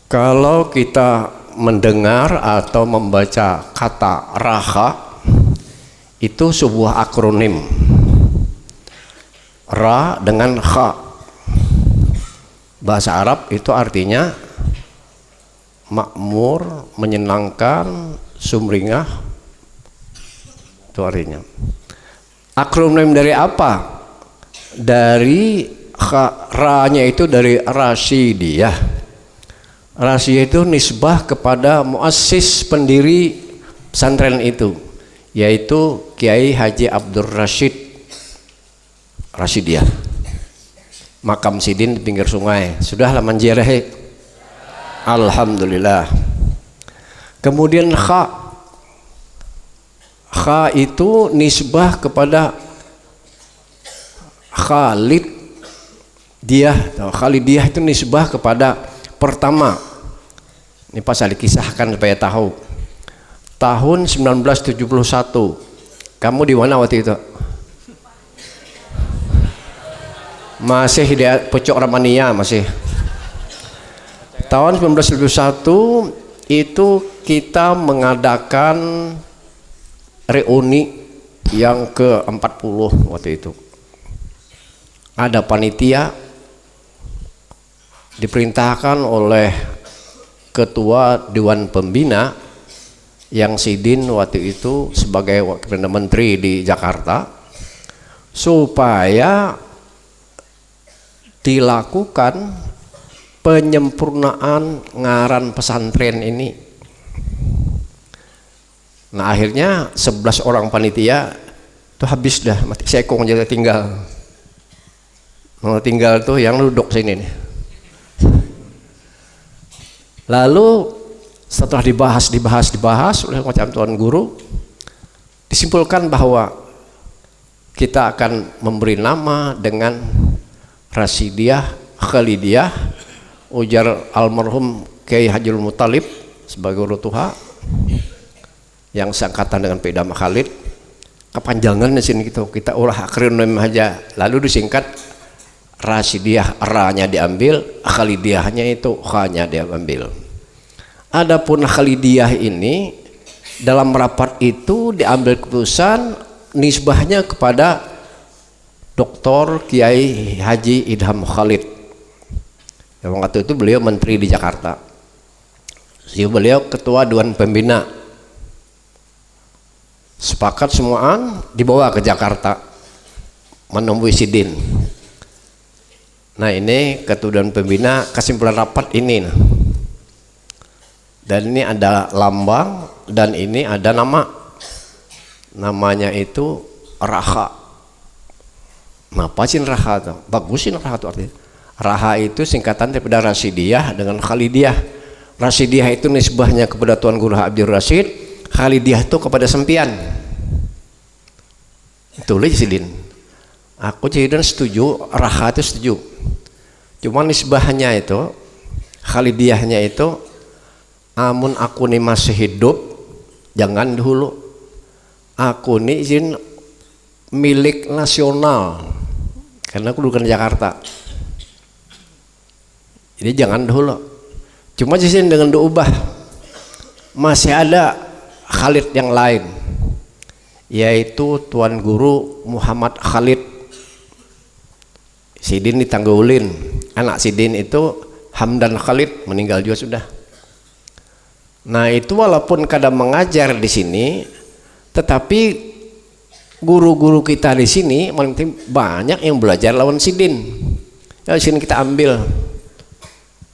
Kalau kita mendengar atau membaca kata raha, itu sebuah akronim. Ra dengan kha. Bahasa Arab itu artinya makmur, menyenangkan, sumringah. Itu artinya. Akronim dari apa? Dari ra-nya itu dari Rasyidiyah. Rasyidiyah itu nisbah kepada muassis pendiri pesantren itu, yaitu Kiai Haji Abdul Rashid Rasyidiyah. Makam Sidin di pinggir sungai. Sudahlah manjiarahe. Alhamdulillah. Kemudian kha. Kha itu nisbah kepada Khalid Diyah. Khalidiyah itu nisbah kepada pertama. Ini pasal dikisahkan supaya tahu. Tahun 1971. Kamu di mana waktu itu? Masih di Pucuk Ramania masih. Tahun 1971 itu kita mengadakan reuni yang ke-40 waktu itu. Ada panitia diperintahkan oleh ketua Dewan Pembina yang Sidin waktu itu sebagai wakil menteri di Jakarta, supaya dilakukan penyempurnaan ngaran pesantren ini. Nah akhirnya 11 orang panitia itu habis dah, mati sekong jadi tinggal. Mau tinggal tuh yang duduk sini nih. Lalu setelah dibahas oleh macam tuan guru, disimpulkan bahwa kita akan memberi nama dengan Rasyidiyah Khalidiyah, ujar almarhum Kiai Hajil Muttalib sebagai guru tuha yang seangkatan dengan Pedama Khalid. Kepanjangan di sini gitu, kita ulah akronim aja, lalu disingkat Rasyidiyah, ra-nya diambil, Khalidiyahnya itu kha-nya diambil. Adapun Khalidiyah ini dalam rapat itu diambil keputusan nisbahnya kepada Dr. Kiai Haji Idham Khalid. Yang waktu itu beliau menteri di Jakarta. Beliau ketua Dewan Pembina. Sepakat semuaan dibawa ke Jakarta menemui Sidin. Nah ini ketua Dewan Pembina, kesimpulan rapat ini. Dan ini ada lambang dan ini ada nama. Namanya itu Raha. Apa sih Raha itu? Bagusin Raha itu artinya. Raha itu singkatan daripada Rasyidiyah dengan Khalidiyah. Rasyidiyah itu nisbahnya kepada Tuan Guru Abdul Rashid, Khalidiyah itu kepada Sempian. Tulis Sidin. Aku Sidin setuju, Raha itu setuju. Cuma nisbahnya itu, Khalidiyahnya itu, amun aku ini masih hidup, jangan dulu. Aku ini izin milik nasional. Karena aku dulu di Jakarta, jadi jangan dulu. Cuma di sini dengan diubah, masih ada Khalid yang lain, yaitu Tuan Guru Muhammad Khalid. Sidin ditanggulin, anak Sidin itu Hamdan Khalid meninggal juga sudah. Nah itu walaupun kadang mengajar di sini, tetapi guru-guru kita di sini banyak yang belajar lawan Sidin. Ya, di sini kita ambil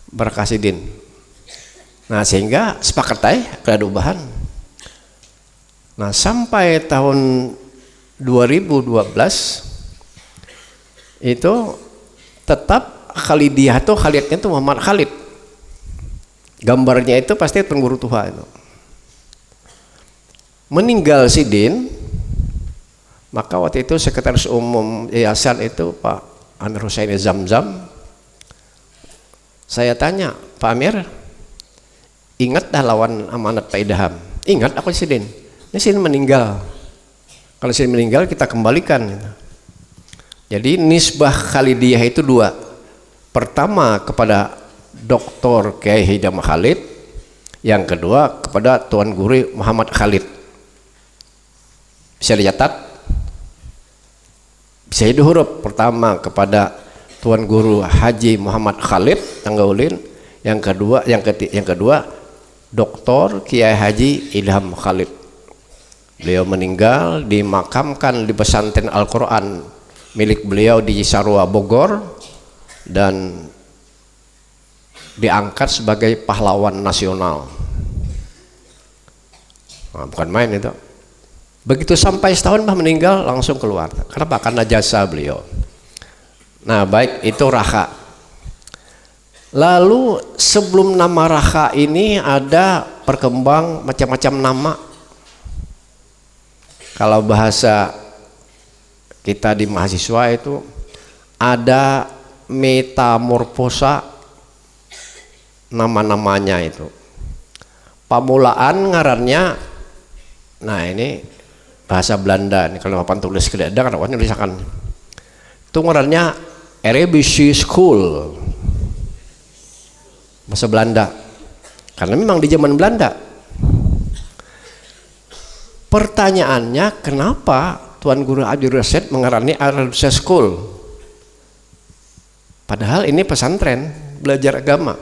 berkah Sidin. Nah sehingga sepakat aja ada ubahan. Nah sampai tahun 2012 itu tetap Khalidiyah itu Khalidnya itu Muhammad Khalid. Gambarnya itu pasti pengguru tuha itu. Meninggal Sidin, maka waktu itu sekretaris umum yayasan itu Pak Amir Husaini Zamzam. Saya tanya, Pak Amir, ingat dah lawan amanat Pak Idham? Ingat aku Sidin. Ini Sidin meninggal. Kalau Sidin meninggal kita kembalikan. Jadi nisbah Khalidiyah itu dua. Pertama kepada Dr. Kiai Hidam Khalid, yang kedua kepada Tuan Guru Muhammad Khalid. Bisa dicatat, bisa dihuruf. Pertama kepada Tuan Guru Haji Muhammad Khalid Tanggaulin, yang kedua Dr. Kiai Haji Ilham Khalid. Beliau meninggal dimakamkan di pesantren Al-Quran milik beliau di Cisarua, Bogor, dan diangkat sebagai pahlawan nasional. Nah, bukan main itu. Begitu sampai setahun meninggal langsung keluar. Kenapa? Karena jasa beliau. Nah, baik, itu Raka. Lalu sebelum nama Raka ini ada berkembang macam-macam nama. Kalau bahasa kita di mahasiswa itu ada metamorfosa nama-namanya itu. Pamulaan ngarannya, nah ini bahasa Belanda nih, kalau papan tulis tidak ada kan awalnya tulisakan. Itu ngarannya RBC School, bahasa Belanda. Karena memang di zaman Belanda. Pertanyaannya, kenapa Tuan Guru Abdul Rasyid mengarani RBC School? Padahal ini pesantren belajar agama.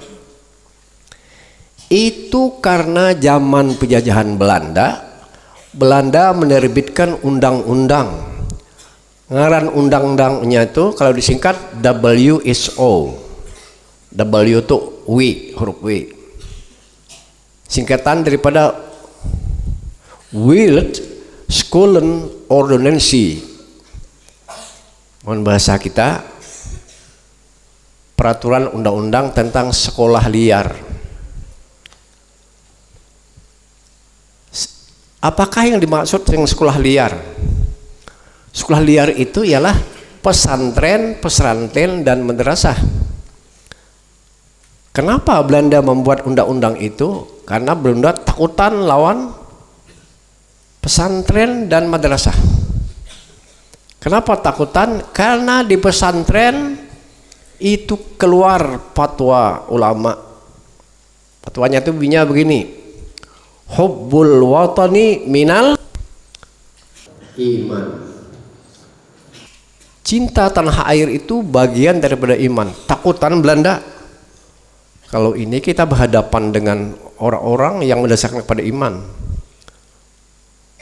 Itu karena zaman penjajahan Belanda, Belanda menerbitkan undang-undang. Ngaran undang-undangnya itu kalau disingkat WSO. W itu huruf W. Singkatan daripada Wild Scholen Ordonnantie. Mohon bahasa kita, peraturan undang-undang tentang sekolah liar. Apakah yang dimaksud dengan sekolah liar? Sekolah liar itu ialah pesantren, dan madrasah. Kenapa Belanda membuat undang-undang itu? Karena Belanda takutan lawan pesantren dan madrasah. Kenapa takutan? Karena di pesantren itu keluar fatwa ulama. Fatwanya itu bunyinya begini: hubbul watani minal iman. Cinta tanah air itu bagian daripada iman. Takutan Belanda. Kalau ini kita berhadapan dengan orang-orang yang mendasarkan kepada iman.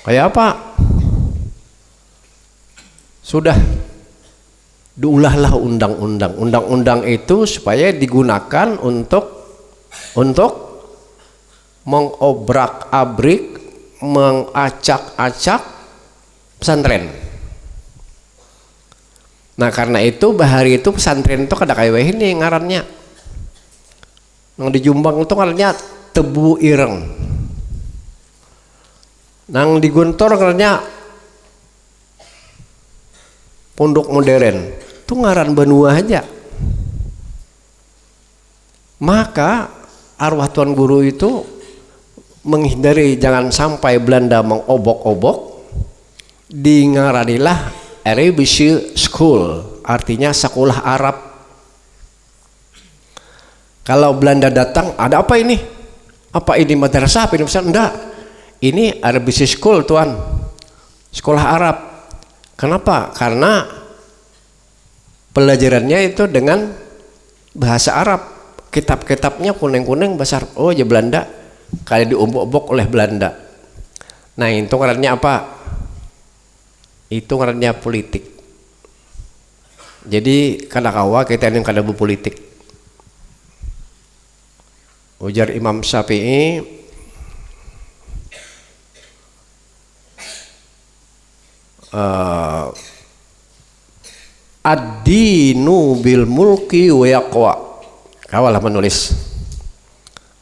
Kayak apa? Sudah diulahlah undang-undang. Undang-undang itu supaya digunakan untuk mengobrak-abrik, mengacak-acak pesantren. Nah, karena itu bahari itu pesantren itu kada kayak ini ngarannya. Yang di Jombang itu ngarannya Tebu Ireng. Nang di Guntur ngarannya Pondok Modern. Itu ngaran benua aja. Maka arwah Tuan Guru itu menghindari jangan sampai Belanda mengobok-obok, dingaranilah RBC School, artinya sekolah Arab. Kalau Belanda datang, ada apa ini? Apa ini madrasah? Apa ini pesantren? Enggak. Ini RBC School, Tuan. Sekolah Arab. Kenapa? Karena pelajarannya itu dengan bahasa Arab. Kitab-kitabnya kuning-kuning bahasa Arab. Oh ya Belanda. Kali diombok-obok oleh Belanda. Nah itu ngarannya apa? Itu ngarannya politik. Jadi kada kawa kita yang kada berpolitik. Ujar Imam Syafi'i, ad-dinu bil mulki wa yaqwa. Kawalah menulis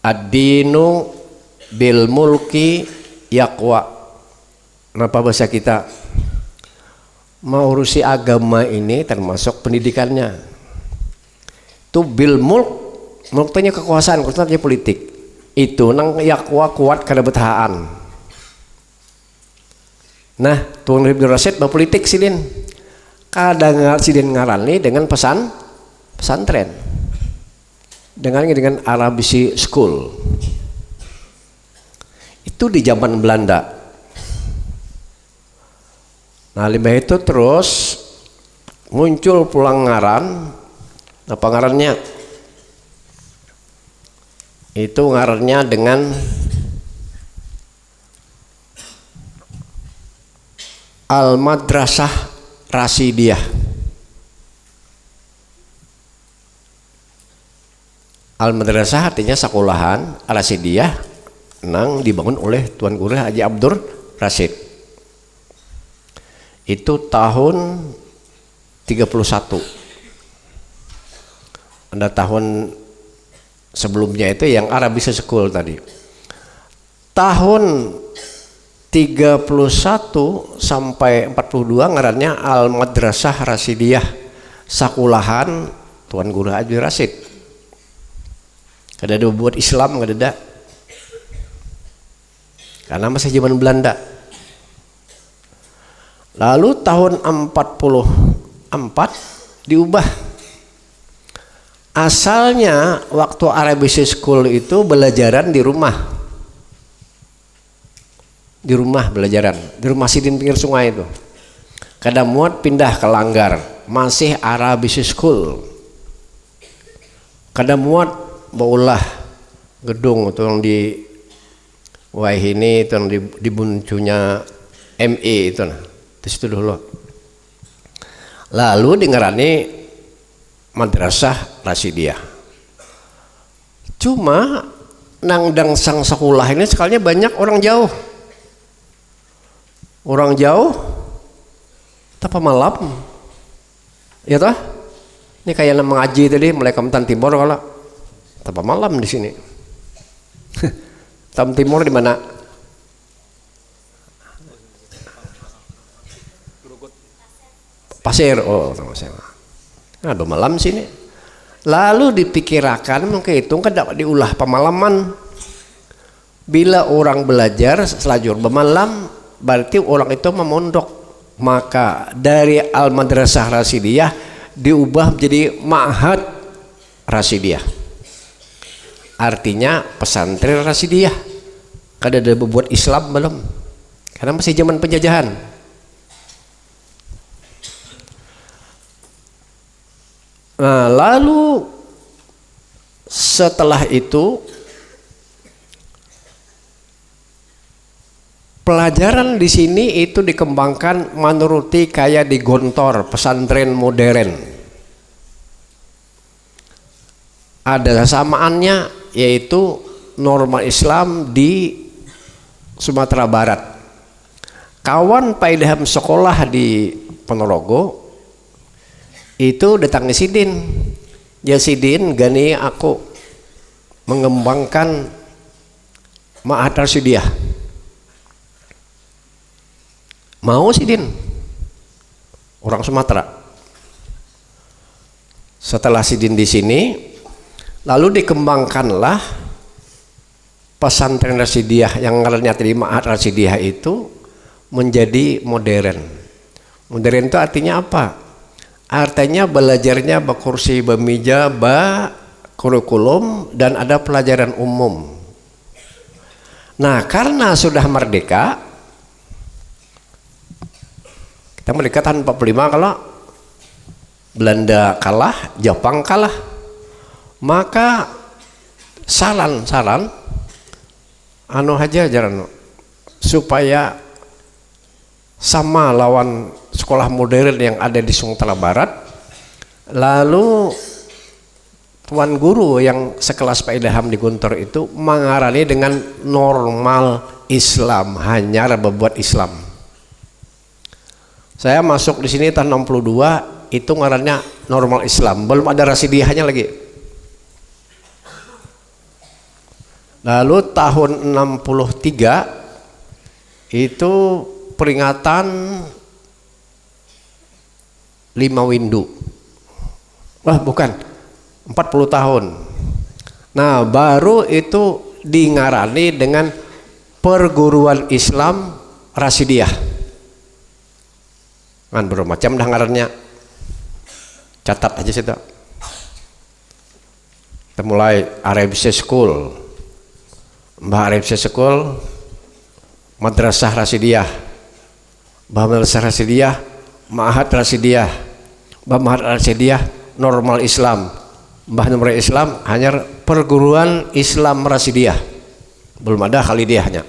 ad-dinu bil mulki yaqwa. Kenapa bahasa kita mau urusi agama ini termasuk pendidikannya itu bil mulk, mulknya kekuasaan, kekuasaannya politik itu nang yaqwa kuat kada betahaan. Nah, Tuan Abdul Rasyid berpolitik silin. Kadang silin ngarani dengan pesantren. dengan Arabic School. Itu di zaman Belanda. Nah, limbah itu terus muncul pulang ngaran. Apa ngarannya? Itu ngarannya dengan Al-Madrasah Rasidiyah. Al-Madrasah artinya sekolahan, Rasidiyah nang dibangun oleh Tuan Guru Haji Abdur Rasid. Itu tahun 31. Ada tahun sebelumnya itu yang Arabic School tadi. Tahun 31 sampai 42 ngarannya Al-Madrasah Rasidiyah, sekolahan Tuan Guru Haji Rasid. Kada ada buat Islam, kada ada. Karena masih zaman Belanda. Lalu tahun 44 diubah. Asalnya waktu Arabic School itu belajaran di rumah. Di rumah belajaran, di rumah Sidin pinggir sungai itu. Kada muat pindah ke Langgar, masih Arabic School. Kada muat baulah gedung itu yang di Waihini, itu yang di buncunya ME itu nah. Di situ dulu. Lalu dengarani Madrasah Rasidiyah. Cuma nangdang sang sekolah ini sekalinya banyak orang jauh. Orang jauh tapa malam. Ya toh? Ini kayak mengaji tadi mulai Kementan Timur kalau tapa malam di sini. Tam Timur di mana? Pasir, oh sama saya. Nah, do malam sini. Lalu dipikirkan mungkin itu kan dapat diulah pemalaman. Bila orang belajar selajur bermalam, berarti orang itu memondok. Maka dari Al-Madrasah Rasidiyah diubah menjadi Ma'had Rasidiyah. Artinya pesantren Rasidiyah. Kada ada berbuat Islam belum. Karena masih zaman penjajahan. Nah, lalu setelah itu pelajaran di sini itu dikembangkan menuruti kayak di Gontor, pesantren modern. Ada kesamaannya yaitu norma Islam di Sumatera Barat. Kawan Pak Idham sekolah di Ponorogo itu datang ke Sidin. Ya Sidin gani aku mengembangkan Ma'had Rasidiyah. Mau Sidin? Orang Sumatera. Setelah Sidin di sini, lalu dikembangkanlah pesantren Rasidiyah yang ngarannya tadi Ma'had Rasidiyah itu menjadi modern. Modern itu artinya apa? Artinya belajarnya berkursi bermeja, kurikulum dan ada pelajaran umum. Nah, karena sudah merdeka, kita merdeka tahun 45 kalau Belanda kalah, Jepang kalah, maka saran anu aja jaran supaya sama lawan sekolah modern yang ada di Sumatera Barat. Lalu Tuan Guru yang sekelas Pak Idham di Guntur itu mengarani dengan normal Islam, hanya berbuat Islam. Saya masuk di sini tahun 62 itu ngarannya normal Islam, belum ada Rasidiyahnya lagi. Lalu tahun 63 itu peringatan 5 Windu. Wah, bukan, 40 tahun. Nah, baru itu dingarani dengan Perguruan Islam Rasidiyah. Kan bermacam dah ngarannya. Catat aja situ. Kita mulai Arabia School, Mbah Arabia School, Madrasah Rasidiyah, Mbah Madrasah Rasidiyah, Ma'had Rasidiyah, Mbah Ma'had Rasidiyah, Normal Islam, Mbah Normal Islam, hanya perguruan Islam Rasidiyah, belum ada Khalidiyahnya.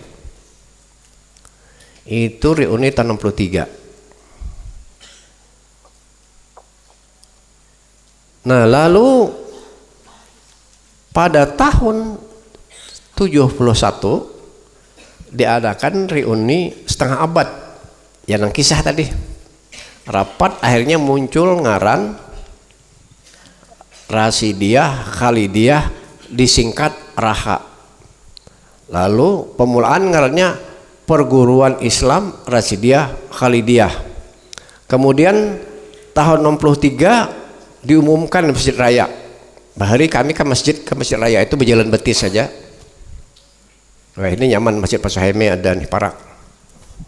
Itu reuni tahun 63. Nah, lalu pada tahun 71 diadakan reuni setengah abad yang kisah tadi. Rapat akhirnya muncul ngaran Rasidiyah Khalidiyah, disingkat RAHA. Lalu pemulaan ngarannya Perguruan Islam Rasidiyah Khalidiyah. Kemudian tahun 63 diumumkan di Masjid Raya. Bahari kami ke masjid raya itu berjalan betis saja. Wah, ini nyaman, Masjid Pasaheme ada di Parak.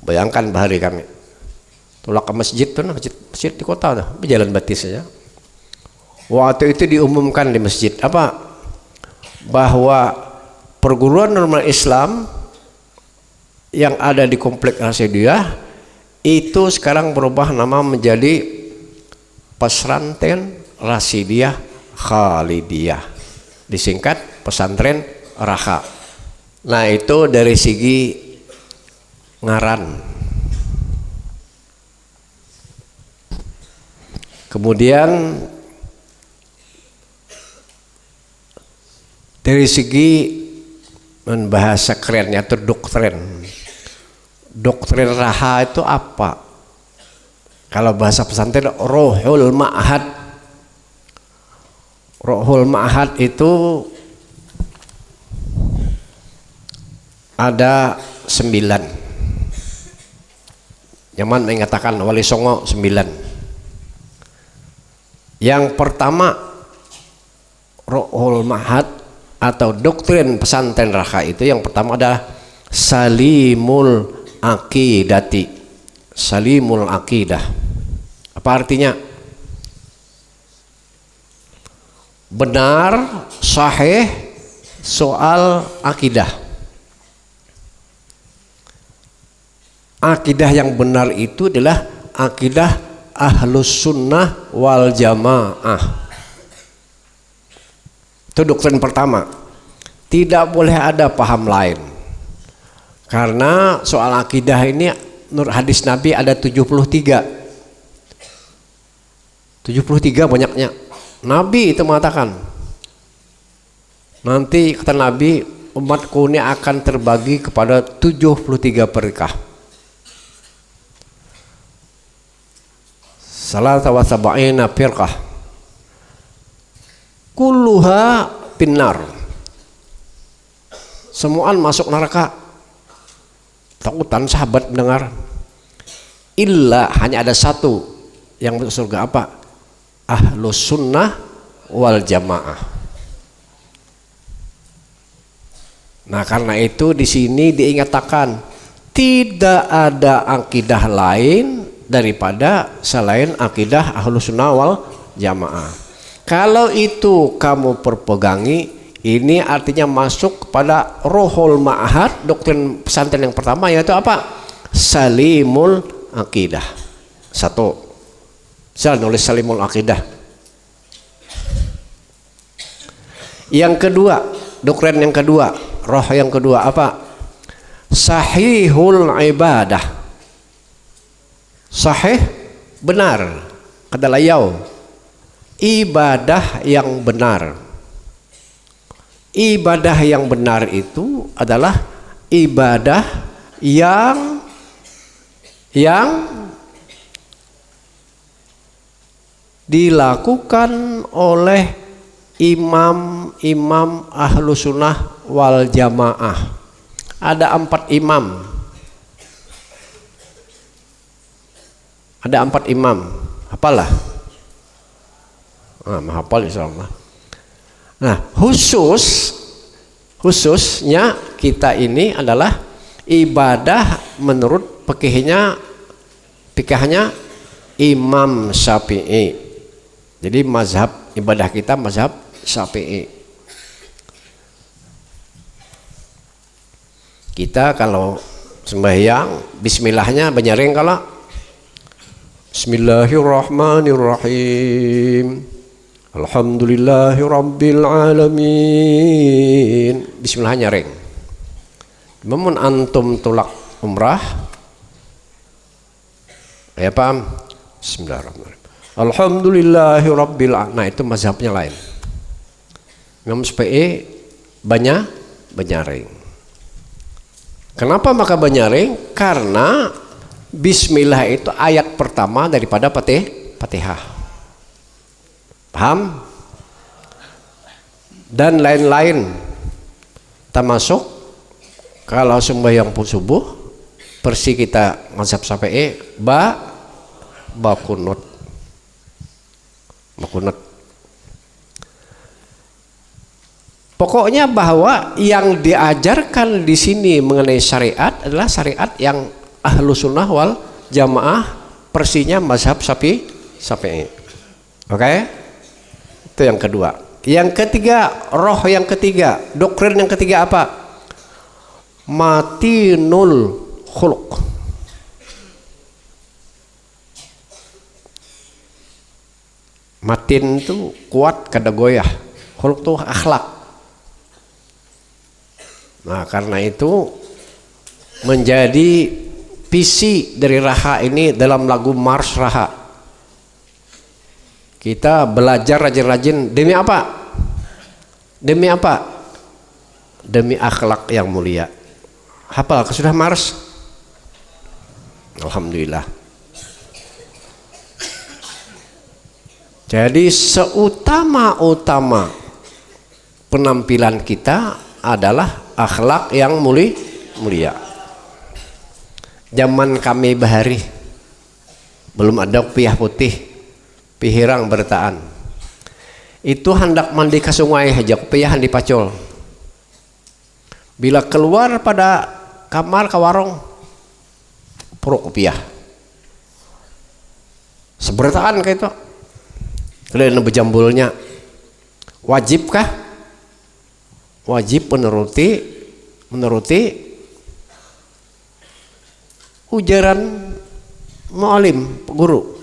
Bayangkan bahari kami tulak ke masjid tuh, masjid di kota tuh, berjalan betis saja. Waktu itu diumumkan di masjid apa? Bahwa perguruan normal Islam yang ada di komplek Rasidiyah itu sekarang berubah nama menjadi Pesantren Rasidiyah Khalidiyah, disingkat pesantren RAHA. Nah, itu dari segi ngaran. Kemudian dari segi bahasa kerennya itu doktrin. Doktrin RAHA itu apa? Kalau bahasa pesantren Rohul Ma'had. Rohul Ma'had itu ada 9. Nyaman mengatakan Wali Songo 9. Yang pertama, Rohul Ma'had atau doktrin pesantren RAHA itu yang pertama adalah Salimul Aqidati. Salimul Aqidah. Apa artinya? Benar, sahih soal akidah. Akidah yang benar itu adalah akidah Ahlus Sunnah wal Jamaah. Itu doktrin pertama. Tidak boleh ada paham lain. Karena soal akidah ini menurut hadis Nabi ada 73. 73 banyaknya. Nabi itu mengatakan, nanti kata Nabi, umatku ini akan terbagi kepada 73 firqah. Salasa wa sab'ina firqah. Kulluha finnar. Semuaan masuk neraka. Takutan sahabat mendengar. Illa, hanya ada satu yang masuk surga, apa? Ahlus Sunnah wal Jamaah. Nah, karena itu di sini diingatkan tidak ada akidah lain daripada selain akidah Ahlus Sunnah wal Jamaah. Kalau itu kamu perpegangi, ini artinya masuk kepada Rohul Ma'had, doktrin pesantren yang pertama, yaitu apa? Salimul Aqidah. Satu. Saya nulis Salimul Aqidah. Yang kedua, doktrin yang kedua, roh yang kedua apa? Sahihul ibadah. Sahih, benar. Kata layau, ibadah yang benar. Ibadah yang benar itu adalah ibadah yang dilakukan oleh imam-imam ahlu sunnah wal jamaah. Ada 4 imam. Ada 4 imam. Hafalah. Hafal insyaallah. Nah, khususnya kita ini adalah ibadah menurut fikihnya Imam Syafi'i. Jadi mazhab ibadah kita mazhab Syafi'i. Kita kalau sembahyang bismillahnya banyaring kalau Bismillahirrahmanirrahim. Alhamdulillahirabbil alamin. Bismillahnya ring. Namun antum tulak umrah ya paham? Bismillahirrahmanirrahim. Alhamdulillahirabbil alamin. Nah, itu mazhabnya lain. Imam Syafi'i banyaring. Kenapa maka banyaring? Karena bismillah itu ayat pertama daripada Fatihah. Paham? Dan lain-lain. Termasuk kalau sembahyang subuh persi kita mazhab Syafi'i bakunut. Pokoknya bahwa yang diajarkan di sini mengenai syariat adalah syariat yang ahlu sunnah wal jamaah persinya mazhab Syafi'i. Oke? Itu yang kedua. Yang ketiga, roh yang ketiga, doktrin yang ketiga apa? Matinul khuluq. Matin itu kuat kada goyah. Khuluq itu akhlak. Nah, karena itu menjadi visi dari Raha ini dalam lagu Mars Raha. Kita belajar rajin-rajin demi apa? Demi apa? Demi akhlak yang mulia. Hafal sudah Mars? Alhamdulillah. Jadi seutama-utama penampilan kita adalah akhlak yang mulia. Zaman kami bahari belum ada piyah putih, pihirang bertaan. Itu hendak mandi ke sungai aja piyahan dipacul. Bila keluar pada kamar ke warung, puruk piyah. Sebertaan kayak itu. Kalian bejambulnya wajibkah? Wajib menuruti ujaran mu'alim, guru.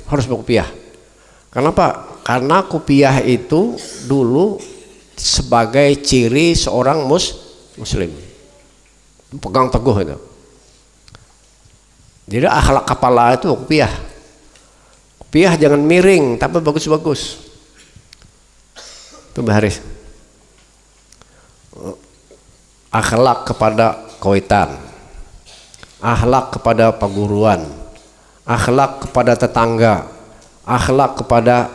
Harus berkupiah. Kenapa? Karena kupiah itu dulu sebagai ciri seorang muslim. Pegang teguh itu. Jadi akhlak kepala itu kupiah. Kupiah jangan miring, tapi bagus-bagus. Itu baharis. Akhlak kepada kawitan, akhlak kepada perguruan, akhlak kepada tetangga, akhlak kepada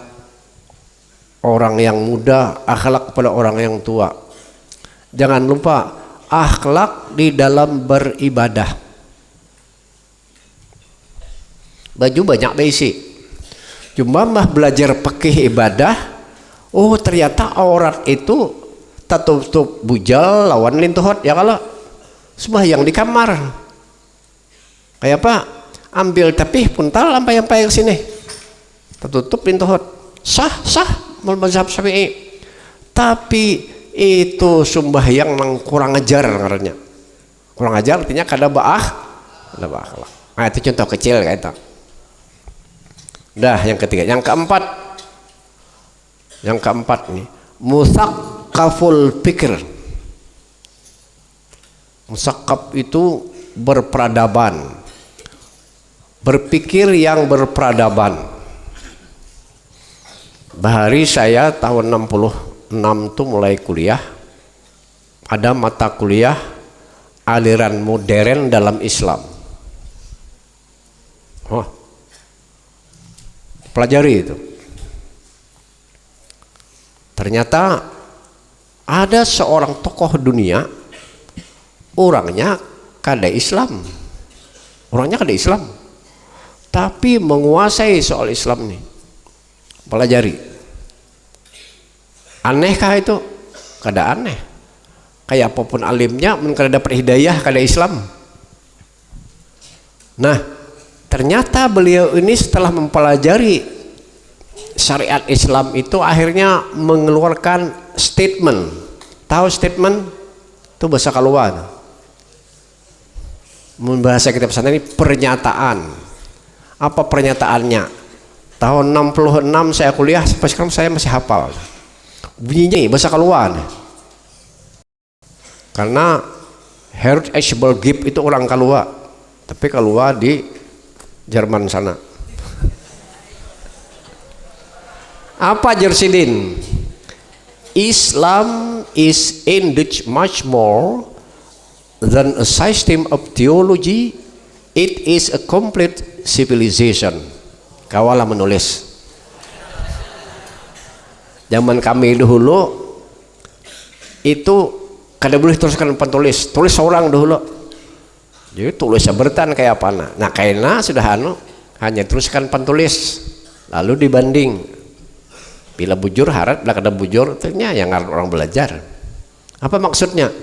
orang yang muda, akhlak kepada orang yang tua. Jangan lupa akhlak di dalam beribadah. Baju banyak diisi, cuma mah belajar fikih ibadah. Oh, ternyata aurat itu tutup bujal lawan lintuhot ya kalau sembahyang di kamar kayak apa, ambil tapih puntal sampai sini tertutup lintuhot sah mazhab Syafi'i. Tapi itu sembahyang nang kurang ajar ngarannya. Kurang ajar artinya kada akhlak. Nah, itu contoh kecil kayak itu. Dah yang ketiga, yang keempat nih musaqqaful pikir. Musaqqaf itu berperadaban, berpikir yang berperadaban. Bahari saya tahun 66 tuh mulai kuliah, ada mata kuliah aliran modern dalam Islam. Pelajari itu. Ternyata ada seorang tokoh dunia, orangnya kada Islam, tapi menguasai soal Islam nih. Pelajari. Anehkah itu? Kada aneh. Kayak apapun alimnya, kada dapat hidayah, kada Islam. Nah, ternyata beliau ini setelah mempelajari syariat Islam itu akhirnya mengeluarkan statement. Tahu statement? Itu bahasa keluar. Bahasa kitab pesantren ini pernyataan. Apa pernyataannya? Tahun 66 saya kuliah, sampai sekarang saya masih hafal. Bunyinya bahasa keluar. Karena Herr Eschbel Gibb itu orang Kalua, tapi Kalua di Jerman sana. Apa Jersidin? Islam is indeed much more than a system of theology. It is a complete civilization. Kawalah menulis. Zaman kami dahulu itu kada boleh teruskan penulis, tulis seorang dahulu. Jadi tulis sebertan kayak apa? Nah kayaknya sudah hanya teruskan penulis, lalu dibanding. Bila bujur harap, bila kada bujur, ternyata yang orang belajar. Apa maksudnya?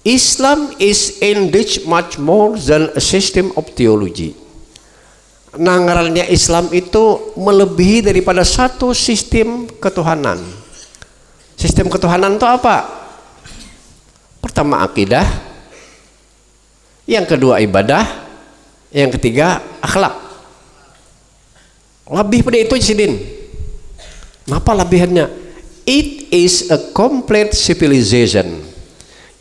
Islam is indeed much more than a system of theology. Nah, ngarannya Islam itu melebihi daripada satu sistem ketuhanan. Sistem ketuhanan itu apa? Pertama akidah, yang kedua ibadah, yang ketiga akhlak. Lebih pada itu Sidin. Apa lebihannya? It is a complete civilization.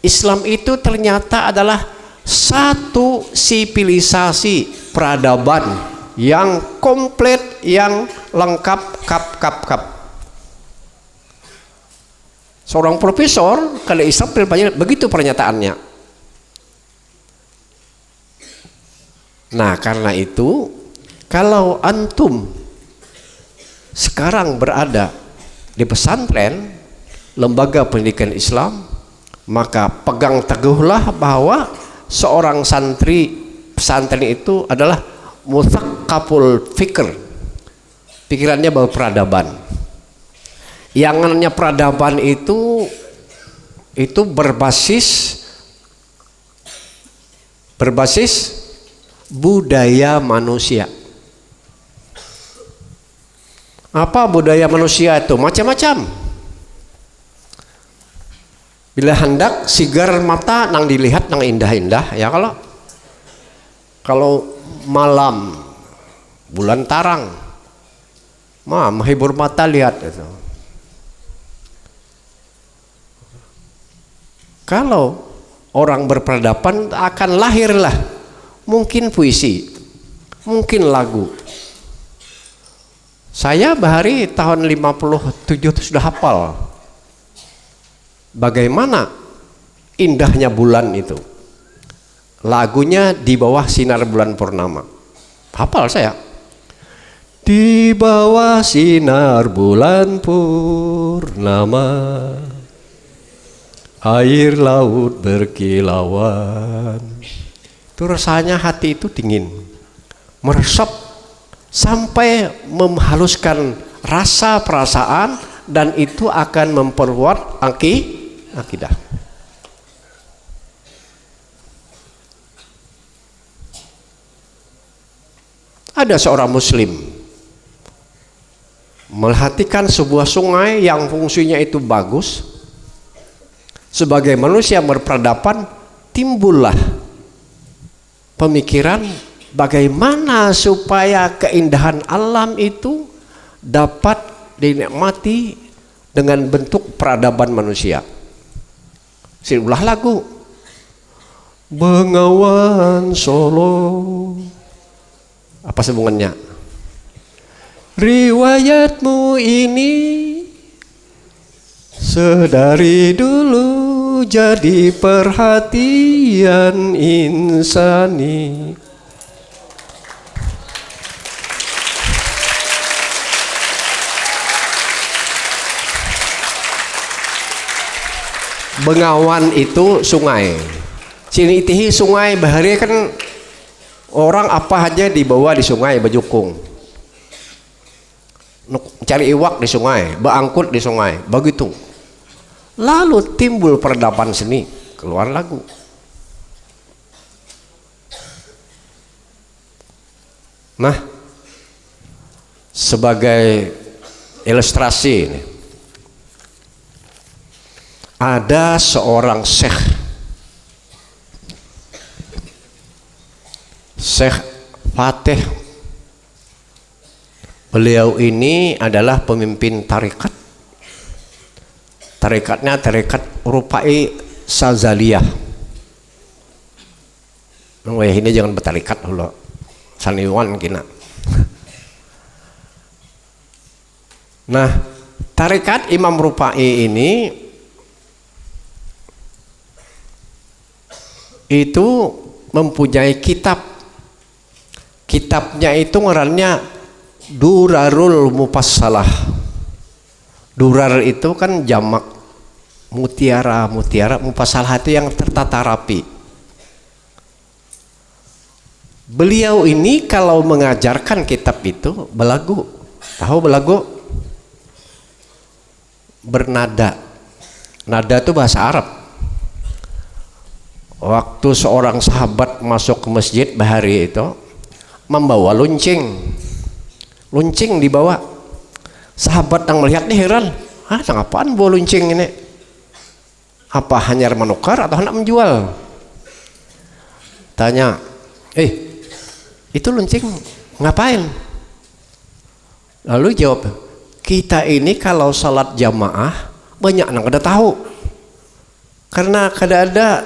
Islam itu ternyata adalah satu sivilisasi peradaban yang komplit, yang lengkap, kap. Seorang profesor kalau Islam begitu pernyataannya. Nah, karena itu kalau antum sekarang berada di pesantren, lembaga pendidikan Islam, maka pegang teguhlah bahwa seorang santri pesantren itu adalah mutsaqqaful fikr, pikirannya bahwa peradaban. Yang namanya peradaban itu berbasis budaya manusia. Apa budaya manusia itu? Macam-macam. Bila hendak sigar mata nang dilihat nang indah-indah ya, kalau malam bulan tarang menghibur mata lihat itu. Kalau orang berperadaban akan lahirlah mungkin puisi, mungkin lagu. Saya bahari tahun 57 itu sudah hafal bagaimana indahnya bulan itu. Lagunya Di Bawah Sinar Bulan Purnama. Hafal saya. Di bawah sinar bulan purnama, air laut berkilauan. Itu rasanya hati itu dingin, meresap sampai menghaluskan rasa perasaan, dan itu akan memperkuat akidah. Ada seorang muslim melihatikan sebuah sungai yang fungsinya itu bagus. Sebagai manusia berperadaban, timbullah pemikiran bagaimana supaya keindahan alam itu dapat dinikmati dengan bentuk peradaban manusia. Ulah lagu Bengawan Solo. Apa sambungannya? Riwayatmu ini sedari dulu jadi perhatian insani. Bengawan itu sungai. Sini itihi sungai bahari kan orang apa aja dibawa di sungai, bajukung. Cari iwak di sungai, beangkut di sungai, begitu. Lalu timbul peradaban seni, keluar lagu. Nah, sebagai ilustrasi ini, ada seorang syekh Syekh Fatih. Beliau ini adalah pemimpin tarekat. Tarekatnya tarekat Rufai Sazaliyah. Wah, ini jangan bertarekat dulu. Saniwan kina. Nah, tarekat Imam Rufai ini itu mempunyai kitab. Kitabnya itu ngarannya Durarul Mufassalah. Durar itu kan jamak mutiara, mufassalah itu yang tertata rapi. Beliau ini kalau mengajarkan kitab itu belagu. Tahu belagu? Bernada. Nada itu bahasa Arab. Waktu seorang sahabat masuk ke masjid bahari itu membawa luncing. Luncing dibawa. Sahabat yang melihat nih heran, apaan bawa luncing ini? Apa hanya menukar atau hendak menjual? Tanya, itu luncing ngapain? Lalu jawab, kita ini kalau salat jamaah banyak yang kada tahu, karena kada ada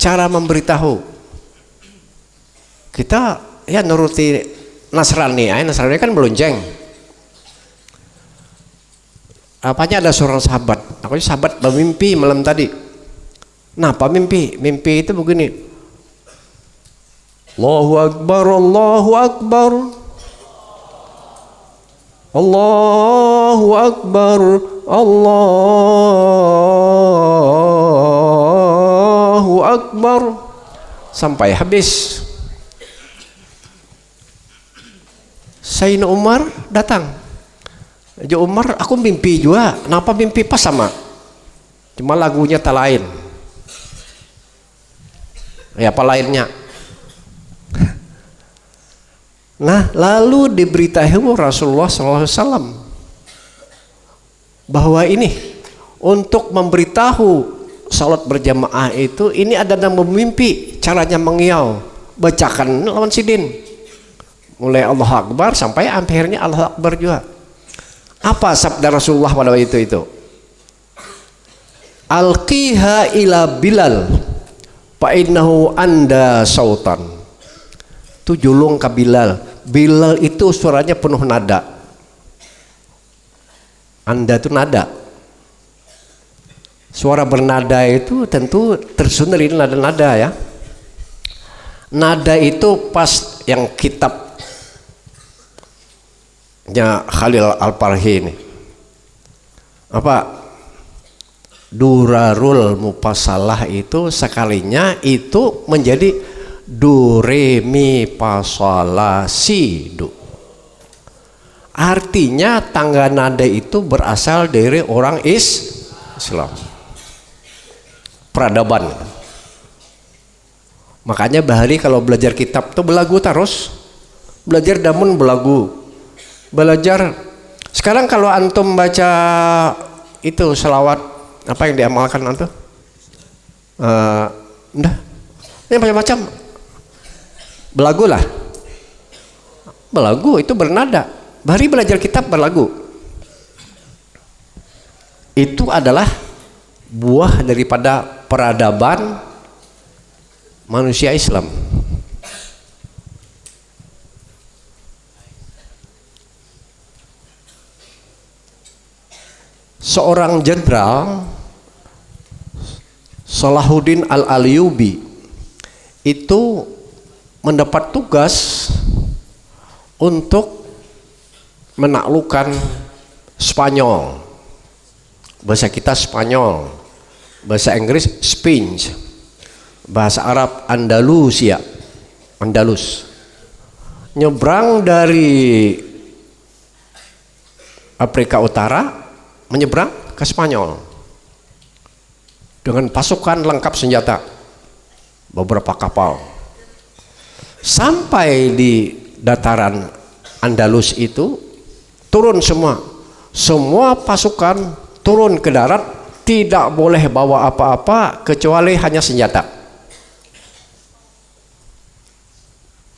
cara memberitahu. Kita ya nuruti Nasrani, Nasrani kan melunceng. Apanya ada seorang sahabat, aku sahabat bermimpi malam tadi. Nah, apa mimpi? Mimpi itu begini. Allahu Akbar, Allahu Akbar, Allahu Akbar, Allahu Akbar, sampai habis. Sayyidina Umar datang. Umar, aku mimpi juga. Kenapa mimpi pas sama? Cuma lagunya tak lain. Ya apa lainnya? Nah, lalu diberitahu Rasulullah SAW bahwa ini untuk memberitahu salat berjamaah itu ini ada yang memimpi caranya mengiau. Bacakan lawan sidin. Mulai Allah Akbar sampai akhirnya Allah Akbar juga. Apa sabda Rasulullah pada waktu itu? Alqiha ila Bilal fa innahu anda sautan. Itu julung ke Bilal. Bilal itu suaranya penuh nada. Anda itu nada. Suara bernada itu tentu tersusun dari nada-nada ya. Nada itu pas yang kitab Khalil Al-Farhi ini apa Durarul Mufassalah itu sekalinya itu menjadi do re mi fa sol la si do. Artinya tangga nada itu berasal dari orang Islam, peradaban. Makanya bahari kalau belajar kitab tuh belagu terus, belajar damun belagu. Belajar sekarang kalau antum baca itu selawat apa yang diamalkan antum? Udah, ini macam-macam. Belagu lah. Belagu itu bernada. Bahari belajar kitab berlagu. Itu adalah buah daripada peradaban manusia Islam. Seorang jenderal Salahuddin Al-Ayyubi itu mendapat tugas untuk menaklukkan Spanyol. Bahasa kita Spanyol, bahasa Inggris Spain, bahasa Arab Andalusia, Andalus. Nyebrang dari Afrika Utara menyeberang ke Spanyol dengan pasukan lengkap senjata, beberapa kapal. Sampai di dataran Andalus itu turun semua pasukan turun ke darat, tidak boleh bawa apa-apa kecuali hanya senjata.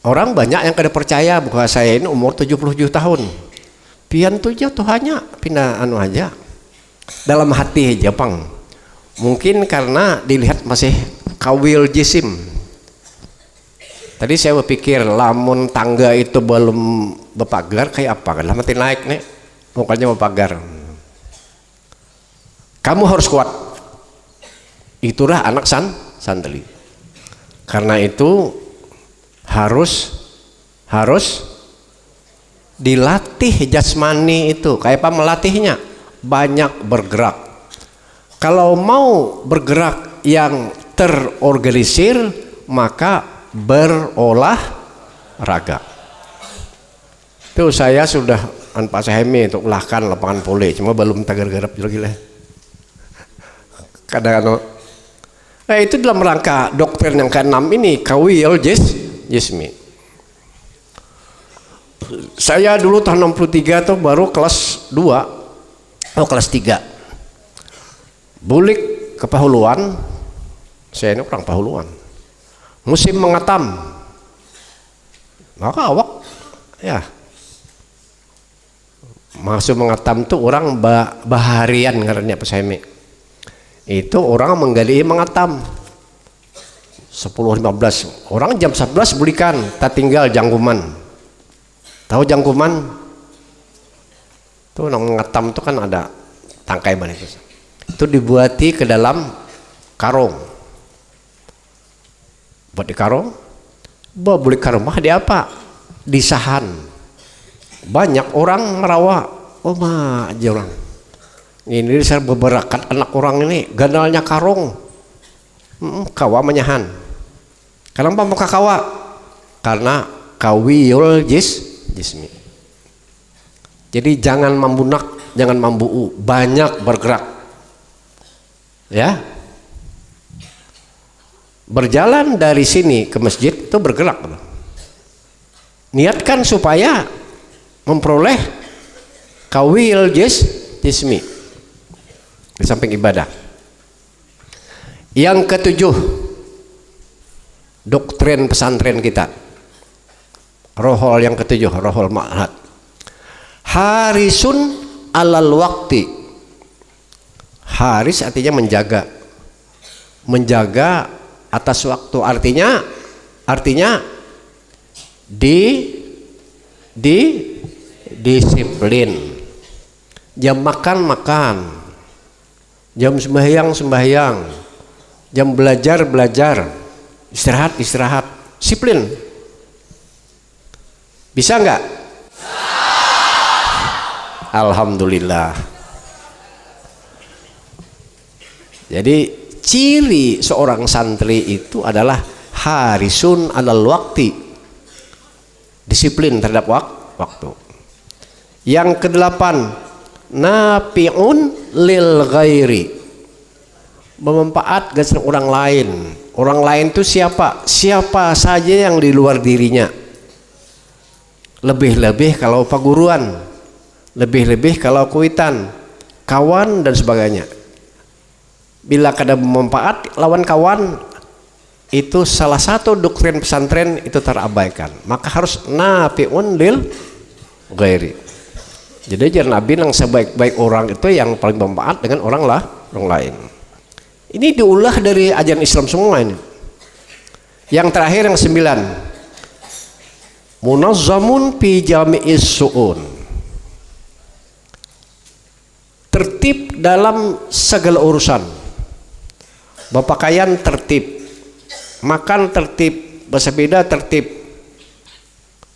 Orang banyak yang kada percaya bahwa saya ini umur 77 tahun. Pian tuh jatuh hanya pindah anu aja. Dalam hati Jepang. Mungkin karena dilihat masih kawil jisim. Tadi saya berpikir lamun tangga itu belum berpagar kayak apa? Kan mati naik nih. Mukanya berpagar. Kamu harus kuat. Itulah anak santri. Karena itu harus dilatih jasmani itu. Kayak apa melatihnya? Banyak bergerak. Kalau mau bergerak yang terorganisir, maka berolahraga. Itu saya sudah Pak Sehemi untuk ulahkan lapangan voli, cuma belum tagar-garap juga gila. Kadang nah itu dalam rangka doktrin yang ke-6 ini kawil jismi. Saya dulu tahun 63 tuh baru kelas 2 kelas 3 bulik ke Pahuluan. Saya ini orang Pahuluan, musim mengatam, maka awak ya masuk mengatam tuh orang baharian ngarannya Pak Sehemi. Itu orang menggali mengatam 10-15 orang jam 11 bulikan tak tinggal jangkuman. Tahu jangkuman tuh nong ngatam tuh kan ada tangkai mana itu dibuati ke dalam karung, buat di karung bawa beli karung mah di apa di sahan. Banyak orang ngerawa, oh mah aja orang ini saya beberapa anak orang ini gandalnya karung. Kawa menyahan. Kenapa mau kawa? Karena kawiyul jismi. Jadi jangan mambunak, jangan mambuu, banyak bergerak. Ya. Berjalan dari sini ke masjid itu bergerak. Niatkan supaya memperoleh kawil jismi di samping ibadah. Yang ketujuh, doktrin pesantren kita, rohol yang ketujuh, rohol ma'had, harisun alal wakti. Haris artinya menjaga atas waktu, artinya disiplin. Jam makan, jam sembahyang, jam belajar, istirahat, disiplin. Bisa nggak? Alhamdulillah. Jadi ciri seorang santri itu adalah harisun alal wakti, disiplin terhadap waktu. Yang kedelapan, nafi'un lil ghairi, bermanfaat bagi orang lain. Orang lain itu siapa? Siapa saja yang di luar dirinya. Lebih-lebih kalau paguruan, lebih-lebih kalau kuitan, kawan dan sebagainya. Bila kada bermanfaat lawan kawan, itu salah satu doktrin pesantren itu terabaikan. Maka harus nafi'un lil ghairi. Jadi jangan nabi yang sebaik-baik orang itu yang paling bermanfaat dengan orang lain. Ini diulah dari ajaran Islam semua ini. Yang terakhir yang 9, munazzamun fi jami'is su'un, tertib dalam segala urusan. Berpakaian tertib, makan tertib, bersepeda tertib.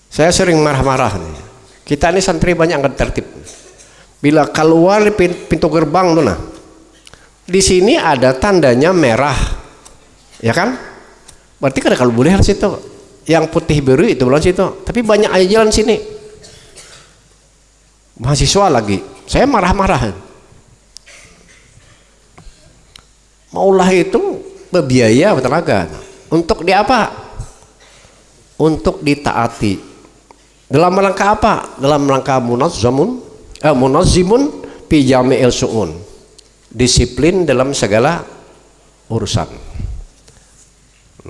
Saya sering marah-marah nih. Kita ini santri banyak nggak tertib. Bila keluar pintu gerbang tuh, nah, di sini ada tandanya merah, ya kan? Berarti kada kalau boleh harus situ. Yang putih biru itu belum situ. Tapi banyak aja jalan sini. Mahasiswa lagi, saya marah-marah. Maulah itu berbiaya bertenaga. Untuk di apa? Untuk ditaati. Dalam rangka apa? Dalam rangka munazzimun fi jami'il su'un, disiplin dalam segala urusan.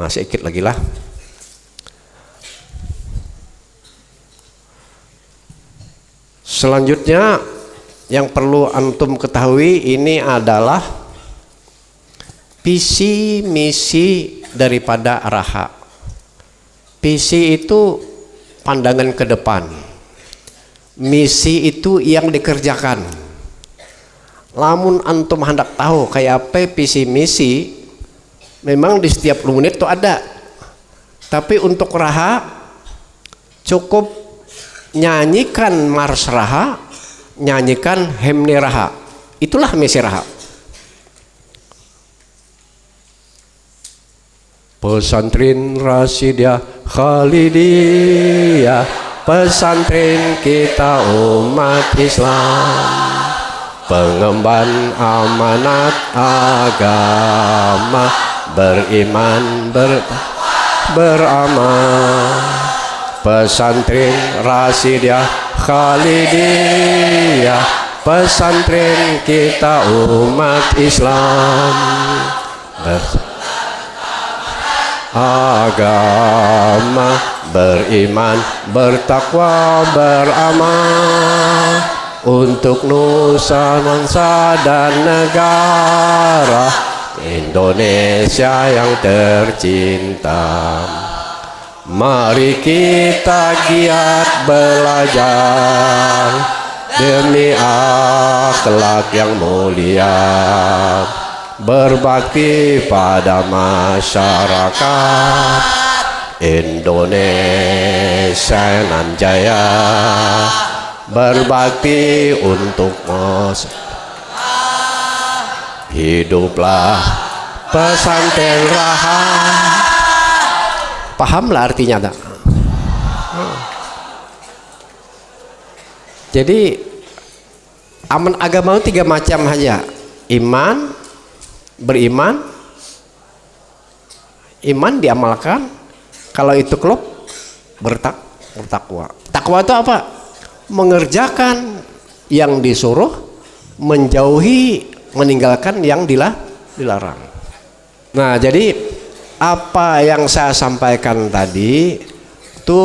Nah, sedikit lagi lah. Selanjutnya yang perlu antum ketahui ini adalah visi misi daripada raha. Visi itu pandangan ke depan, misi itu yang dikerjakan. Lamun antum hendak tahu kayak apa visi misi, memang di setiap unit itu ada. Tapi untuk raha cukup nyanyikan mars raha, nyanyikan himni raha. Itulah misi raha. Pesantren Rasyidiyah Khalidiyah, pesantren kita umat Islam, pengemban amanat agama, beriman beramal. Pesantren Rasyidiyah Khalidiyah, pesantren kita umat Islam, agama, beriman, bertakwa, beramal untuk nusa bangsa dan negara Indonesia yang tercinta. Mari kita giat belajar demi akhlak yang mulia, berbakti pada masyarakat Indonesia nan jaya, berbakti untuk hiduplah pesantren raha. Pahamlah artinya tak? Jadi aman agama itu 3 macam aja. Iman, beriman, iman diamalkan, kalau itu klub bertakwa. Takwa itu apa? Mengerjakan yang disuruh, menjauhi, meninggalkan yang dilarang. Nah, jadi apa yang saya sampaikan tadi itu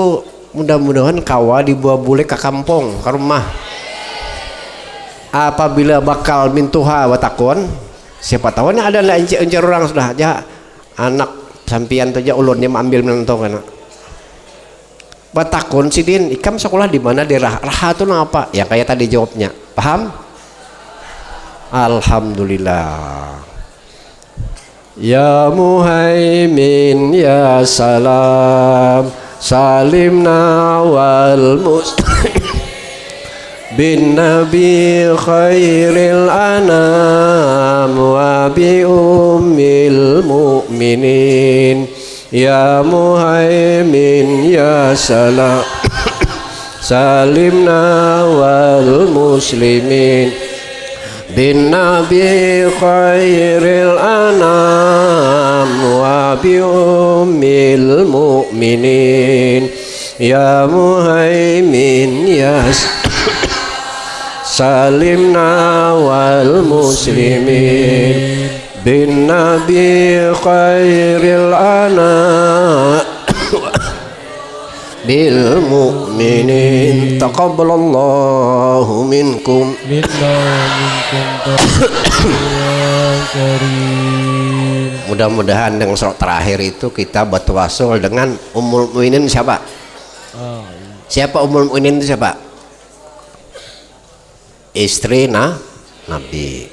mudah-mudahan kawa dibawa bule ke kampung, ke rumah. Apabila bakal mintuha watakon, siapa tahu ini ada lah encer orang sudah aja anak sampian saja ulun dia ambil menentong anak. Batakon sidin ikam sekolah di mana di raha itu apa? Ya kayak tadi jawabnya. Paham? Alhamdulillah. Ya Muhaimin ya salam, salimna wal bin nabi khairil anam wa bi ummil mu'minin. Ya Muhaimin ya salam, salimna wal muslimin bin nabi khairil anam wa bi ummil mu'minin. Ya Muhaimin ya salimna wal muslimin bin nabi khairil anam bil mu'minin. Taqabbalallahu minkum mudah-mudahan yang surat terakhir itu kita bertawasul dengan Ummul Mukminin. Siapa? Siapa Ummul Mukminin itu siapa? Istri Nabi.